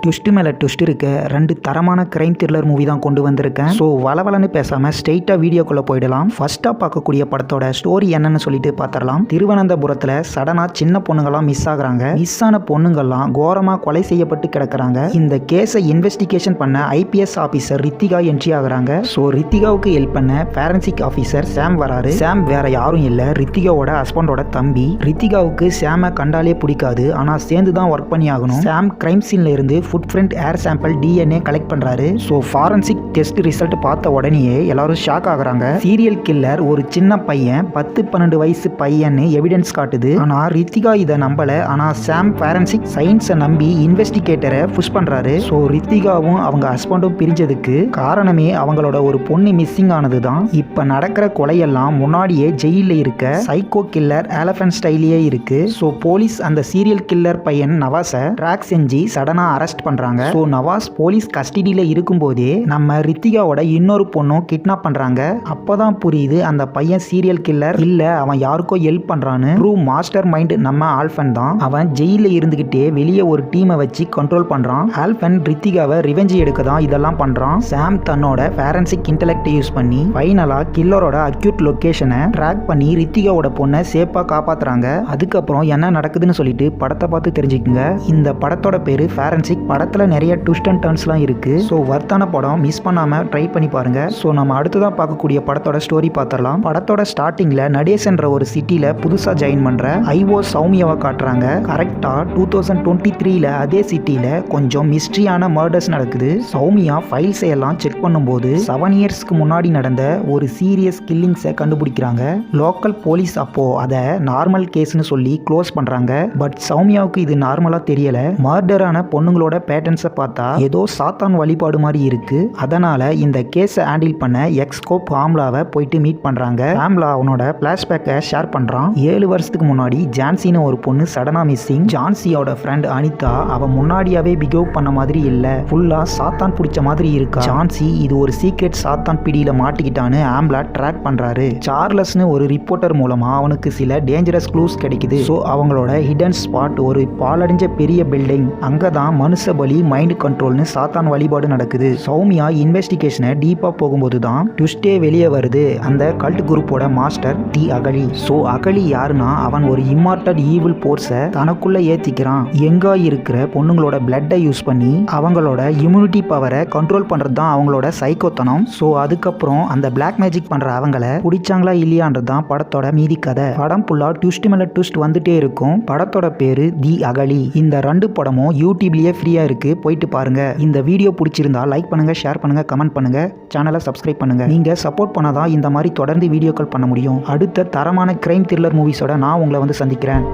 Twist மேலே twist இருக்க 2 தரமான கிரைம் த்ரில்லர் மூவி தான் கொண்டு வந்திருக்கேன். ஸோ வளவலன்னு பேசாமல் ஸ்ட்ரெயிட்டாக வீடியோக்குள்ளே போயிடலாம். ஃபர்ஸ்ட்டாக பார்க்கக்கூடிய படத்தோட ஸ்டோரி என்னன்னு சொல்லிட்டு பார்த்துடலாம். திருவனந்தபுரத்தில் சடனாக சின்ன பொண்ணுங்கள்லாம் மிஸ் ஆகுறாங்க. மிஸ் ஆன பொண்ணுங்கள்லாம் கோரமாக கொலை செய்யப்பட்டு கிடக்குறாங்க. இந்த கேஸை இன்வெஸ்டிகேஷன் பண்ண ஐபிஎஸ் ஆஃபீஸர் ரித்திகா என்ட்ரி ஆகுறாங்க. ஸோ ரித்திகாவுக்கு ஹெல்ப் பண்ண ஃபாரன்சிக் ஆஃபீஸர் சாம் வராரு. சாம் வேற யாரும் இல்லை, ரித்திகாவோட ஹஸ்பண்டோட தம்பி. ரித்திகாவுக்கு சாமை கண்டாலே பிடிக்காது, ஆனால் சேர்ந்து தான் ஒர்க் பண்ணி ஆகணும். சாம் கிரைம் சீன்ல இருந்து ஃபுட் பிரிண்ட், ஏர் சாம்பிள், டிஎன்ஏ கலெக்ட் பண்றாரு. ஸோ ஃபாரன்சிக் டெஸ்ட் ரிசல்ட் பார்த்த உடனேயே எல்லாரும் ஷாக் ஆகுறாங்க. சீரியல் கில்லர் ஒரு சின்ன பையன், 10-12 வயசு பையன்னு எவிடன்ஸ் காட்டுது. ஆனா ரித்திகா இதை நம்பல. ஆனா சாம் ஃபாரன்சிக் சயின்ஸை நம்பி இன்வெஸ்டிகேட்டரை புஷ் பண்றாரு. ஸோ ரித்திகாவும் அவங்க ஹஸ்பண்டும் பிரிஞ்சதுக்கு காரணமே அவங்களோட ஒரு பொண்ணு மிஸ்ஸிங் ஆனது தான். இப்ப நடக்கிற கொலையெல்லாம் முன்னாடியே ஜெயில இருக்க சைக்கோ கில்லர் எலஃபன்ட் ஸ்டைலியே இருக்கு. ஸோ போலீஸ் அந்த சீரியல் கில்லர் பையன் நவாஸை ட்ராக் செஞ்சு சடனா அரெஸ்ட் பண்றாங்க. ஸோ நவாஸ் போலீஸ் கஸ்டடியில இருக்கும்போதே நம்ம ரித்திகாவோட இன்னொரு பொண்ணும் கிட்னாப் பண்றாங்க. அப்பதான் புரியுது அந்த பையன் சீரியல் கில்லர் இல்ல, அவன் யாருக்கோ ஹெல்ப் பண்றான்னு. ட்ரூ மாஸ்டர் மைண்ட் நம்ம ஆல்ஃபன் தான். அவன் ஜெயில இருந்துகிட்டே வெளியே ஒரு டீமை வச்சு கண்ட்ரோல் பண்றான். ஆல்ஃபன் ரித்திகாவை ரிவெஞ்ச் எடுக்க தான் இதெல்லாம் பண்றான். சாம் தன்னோட ஃபாரன்சிக் இன்டெலெக்ட் யூஸ் பண்ணி ஃபைனலா கில்லரோட அக்யூட் லொகேஷனை ட்ராக் பண்ணி ரித்திகாவோட பொண்ணை சேஃபா காப்பாத்துறாங்க. அதுக்கப்புறம் என்ன நடக்குதுன்னு சொல்லிட்டு படத்தை பார்த்து தெரிஞ்சுக்குங்க. இந்த படத்தோட பேரு ஃபாரன்சிக். படத்துல நிறைய ட்விஸ்ட் அண்ட் டர்ன்ஸ்லாம் இருக்கு. ஸோ வர்த்தான படம் மிஸ் பண்ணாம ட்ரை பண்ணி பாருங்க. ஸோ நம்ம அடுத்ததான் பார்க்கக்கூடிய படத்தோட ஸ்டோரி பார்த்துடலாம். படத்தோட ஸ்டார்டிங்ல நடேசன்ற ஒரு சிட்டில புதுசா ஜாயின் பண்ற ஐஓ சௌமியாவை காட்டுறாங்க. கரெக்டா 2023ல அதே சிட்டில கொஞ்சம் மிஸ்ட்ரியான மர்டர்ஸ் நடக்குது. சௌமியா ஃபைல்ஸ் எல்லாம் செக் பண்ணும்போது 7 இயர்ஸ்க்கு முன்னாடி நடந்த ஒரு சீரியஸ் கில்லிங்ஸை கண்டுபிடிக்கிறாங்க. லோக்கல் போலீஸ் அப்போ அதை நார்மல் கேஸ்னு சொல்லி க்ளோஸ் பண்றாங்க. பட் சௌமியாவுக்கு இது நார்மலா தெரியல. மர்டரான பொண்ணுங்களோட பேட்டர்ன்ஸை பார்த்தா ஏதோ சாத்தான் வழிபாடு மாதிரி இருக்கு. அதனால இந்த கேஸை ஹேண்டில் பண்ண எக்ஸ்கோப் ஆம்லாவை போயிட்டு மீட் பண்றாங்க. ஆம்லா அவனோட பிளாஷ்பேக்கை ஷேர் பண்றான். 7 வருஷத்துக்கு முன்னாடி ஜான்சின்னு ஒரு பொண்ணு சடனா மிஸ்ஸிங். ஜான்சியோட ஃப்ரெண்ட் அனிதா அவ முன்னாடியாவே பிஹேவ் பண்ண மாதிரி இல்ல, ஃபுல்லா சாத்தான் பிடிச்ச மாதிரி இருக்கா. ஜான்சி இது ஒரு சீக்ரெட் சாத்தான் பிடியில மாட்டிக்கிட்டான்னு ஆம்லா ட்ராக் பண்றாரு. சார்லஸ்னு ஒரு ரிப்போர்ட்டர் மூலமா அவனுக்கு சில டேஞ்சரஸ் க்ளூஸ் கிடைக்குது. ஸோ அவங்களோட ஹிடன் ஸ்பாட் ஒரு பாலடைஞ்ச பெரிய பில்டிங். அங்கதான் மனுஷ பலி, மைண்ட் கண்ட்ரோல்னு சாத்தான் வழிபாடு நடக்குது. சௌமியா இன்வெஸ்டிகேஷனை டீப்பா போகும்போது தான் ட்விஸ்டே வெளியே வருது. அந்த கல்ட் குரூப்போட மாஸ்டர் தி அகலி. ஸோ அகலி யாருன்னா அவன் ஒரு இம்மார்டல் ஈவில் போர்ஸை தனக்குள்ள ஏத்திக்கிறான். எங்கா இருக்கிற பொண்ணுங்களோட பிளட்டை யூஸ் பண்ணி அவங்களோட இம்யூனிட்டி பவரை கண்ட்ரோல் பண்றது தான் அவங்களோட சைக்கோத்தனம். ஸோ அதுக்கப்புறம் அந்த பிளாக் மேஜிக் பண்ற அவங்கள பிடிச்சாங்களா இல்லையான்றது தான் படத்தோட மீதி கதை. படம் ஃபுல்லா ட்விஸ்ட் மேல ட்விஸ்ட் வந்துட்டே இருக்கும். படத்தோட பேரு தி அகலி. இந்த 2 படமும் யூடியூப்லயே ஃப்ரீயா இருக்கு, போயிட்டு பாருங்க. இந்த வீடியோ பிடிச்சிருந்தா லைக் பண்ணுங்க, ஷேர் பண்ணுங்க, கமெண்ட் பண்ணுங்க, சேனலை சப்ஸ்கிரைப் பண்ணுங்க. நீங்க சப்போர்ட் பண்ணாதான் இந்த மாதிரி தொடர்ந்து வீடியோக்கள் பண்ண முடியும். அடுத்த தரமான கிரைம் த்ரில்லர் மூவிஸோட நான் உங்களை வந்து சந்திக்கிறேன்.